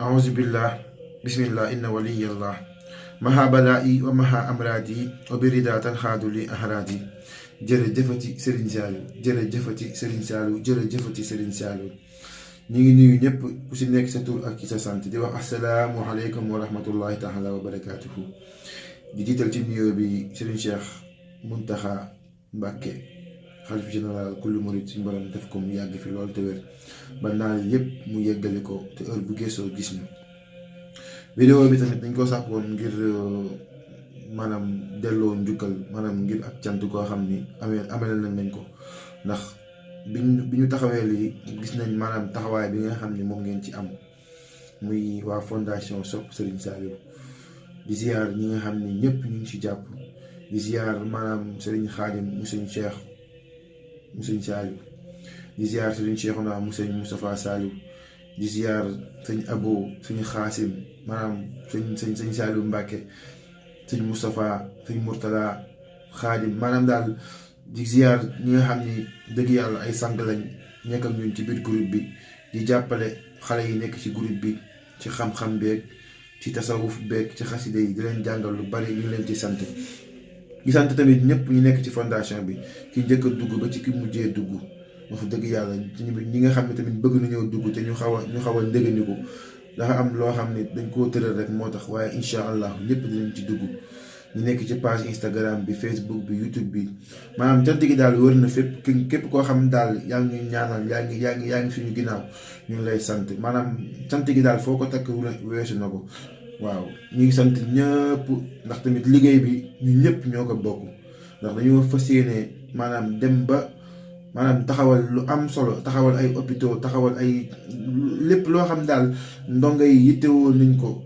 أعوذ بالله بسم الله إن ولي الله مها بلائي ومها أمرادي وبردا تنخاد لي أهرادي jërëjëfati Serigne Saliou jërëjëfati Serigne Saliou jërëjëfati Serigne Saliou ñu ngi nuyu ñëpp ku si nekk sa tur ak ci sa sant di wax asalaamualeykum wa rahmatullahi taala wa barakaatuhu di jiital ci nuyoo bi Serigne Cheikh Mountakha Mbacké xalif général kullu murid suñu borom def ko mu yàgg fi lool te wér ba naan yëpp mu yeggale ko te heure bu gëstoo gis ñu. vidéo bi tamit dañ ko sàkkoon ngir maanaam delloo njukkal maanaam ngir ak cant koo xam ni amel nañ ko ndax bi ñu taxawee lii gis nañ maanaam taxawaay bi nga xam ni moom ngeen ci am muy waa fondation Sopp Serigne Saliou di ziar ñi nga xam ni ñëpp ñu ngi ci jàpp di ziar maanaam Serigne Khadim mu Serigne Cheikh mu Serigne Saliou di ziar Serigne Cheikhouna mu Serigne Moustapha Saliou di ziar sëñ Abo suñu Xaasim maanaam sëñ Saliou Mbacké sëñ Moustapha sëñ Mourtala Xaadim maanaam daal di ziar ñi nga xam ni dëgg yàlla ay sang lañ nekk ak ñun ci biir groupe bi di jàppale xale yi nekk ci groupe bi ci xam-xam beeg ci tasawuf beeg ci xaside yi di leen jàngal lu bari ñu leen ci sant di sant tamit ñëpp ñu nekk ci fondation bi ki njëkk a dugg ba ci ki mujjee dugg wax dëgg yàlla ñi nga xam ne tamit bëgg nañoo dugg te ñu xaw a ndëgëniku dafa am loo xam ne dañ koo tëral rek moo tax waaye incha allah lépp dinañ ci dugg ñu nekk ci page Instagram bi Facebook bi YouTube bi maanaam cant gi daal wër na fépp képp koo xam daal yaa ngi ñaanal yaa ngi suñu ginnaaw ñu ngi lay sant maanaam cant gi daal foo ko takk weesu na ko waaw ñu ngi sant ñëpp ndax tamit liggéey bi ñu ñëpp ñoo ko bokk ndax dañoo fas yéene maanaam dem ba maanaam taxawal lu am solo taxawal ay hôpitaux taxawal ay lépp loo xam daal ndongo yi yittewoo nañ ko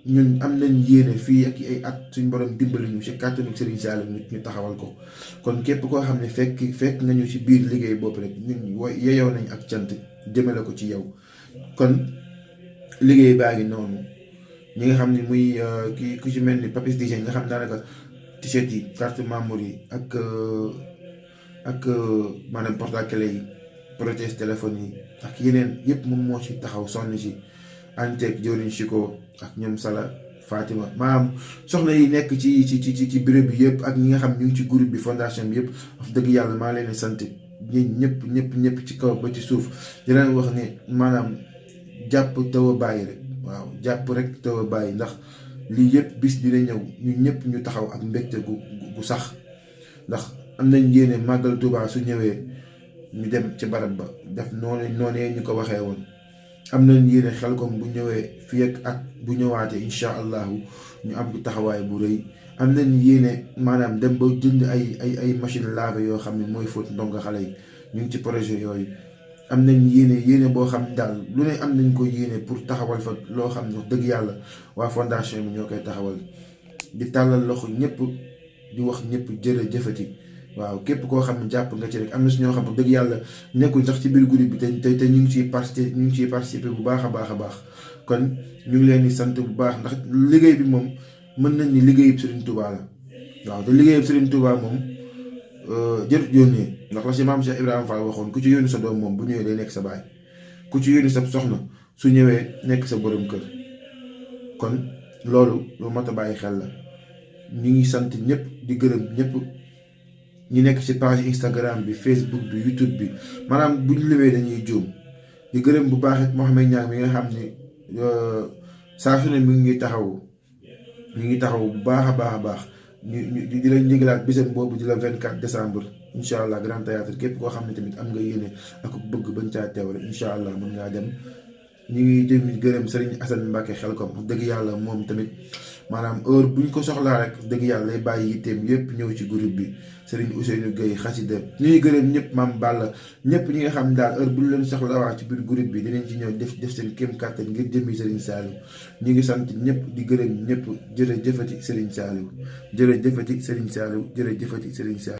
ñun am nañ yéene fii ak ay at suñ borom dimbali ñu ci kàttanu Serigne Saliou ñu taxawal ko kon képp koo xam ne fekk nga ñu ci biir liggéey boobu rek ñun yeyoo nañ ak cant jëmale ko ci yow kon liggéey baa ngi noonu ñi nga xam ne muy kii ku ci mel ni Papis Dieng nga xam daanaka t-shirt yi carte membre yi ak maanaam porte-clé yi protège téléphone yi ak yeneen yëpp moom moo ci taxaw sonn ci antek joriñ Chiko ak ñoom Sala Fatima maanaam soxna yi nekk ci bureau bi yëpp ak ñi nga xam ñu ngi ci groupe bi fondation bi yëpp wax dëgg yàlla maa leen sant ñëpp ci kaw ba ci suuf di leen wax ne maanaam jàpp taw a bàyyi rek waaw jàpp rek taw a bàyyi ndax lii yëpp bis dina ñëw ñu ñëpp ñu taxaw ak mbégte gu sax ndax am nañ yéene màggal Tuubaa su ñëwee ñu dem ci barab ba def noonee ñu ko waxee woon am nañ yéene Xelcom bu ñëwee fii ak at bu ñëwaatee incha allahu ñu am taxawaay bu rëy am nañ yéene maanaam dem ba jënd ay machine lave yoo xam ne mooy fóot ndongo xale yi ñu ngi ci projet yooyu am nañ yéene boo xam daal lu ne am nañ ko yéene pour taxawal fa loo xam ne wax dëgg yàlla waa fondation bi ñoo koy taxawal di tàllal loxo ñëpp di wax ñëpp jërëjëfati waaw képp koo xam ne jàpp nga ci rek am na si ñoo xam ne dëgg yàlla nekkuñ sax ci biir groupe bi te ñu ngi ciy participer bu baax a baax kon ñu ngi leen di sant bu baax ndax liggéey bi moom mën nañ ni liggéeyub Serigne Touba la waaw te liggéeyub Serigne Touba moom jërut yónnee ndax la si maam Cheikh Ibrahima Fall waxoon ku ci yónni sa doom moom bu ñëwee day nekk sa baay ku ci yónni sa soxna su ñëwee nekk sa borom kër kon loolu lu mat a bàyyi xel la ñu ngi sant ñëpp di gërëm ñëpp ñi nekk ci page Instagram bi Facebook bi YouTube bi maanaam bu ñu limee dañuy juum di gërëm bu baax it Mouhamed Niang mi nga xam ne saa su ne mi ngi taxaw bu baax a baax ñu di leen njëgalaat bisam boobu di la 24 décembre incha allah Grand Théâtre képp koo xam ne tamit am nga yéene ak bëgg bañ caa teew rek incha allah mën ngaa dem. ñu ngi dem gërëm Serigne Assane Mbacké Xelcom wax dëgg yàlla moom tamit maanaam heure bu ñu ko soxlaa rek dëgg yàlla lay bàyyi yitteem yëpp ñëw ci groupe bi Serigne Ousseynou Gueye xasida ñu ngi gërëm ñëpp Mame Balla ñëpp ñi nga xam daal heure bu ñu leen soxlaa waa ci biir groupe bi dinañ ci ñëw def seen kéem kàttan ngir jëmmi Serigne Saliou ñu ngi sant ñëpp di gërëm ñëpp jërëjëfati Serigne Saliou jërëjëfati Serigne Saliou jërëjëfati Serigne Saliou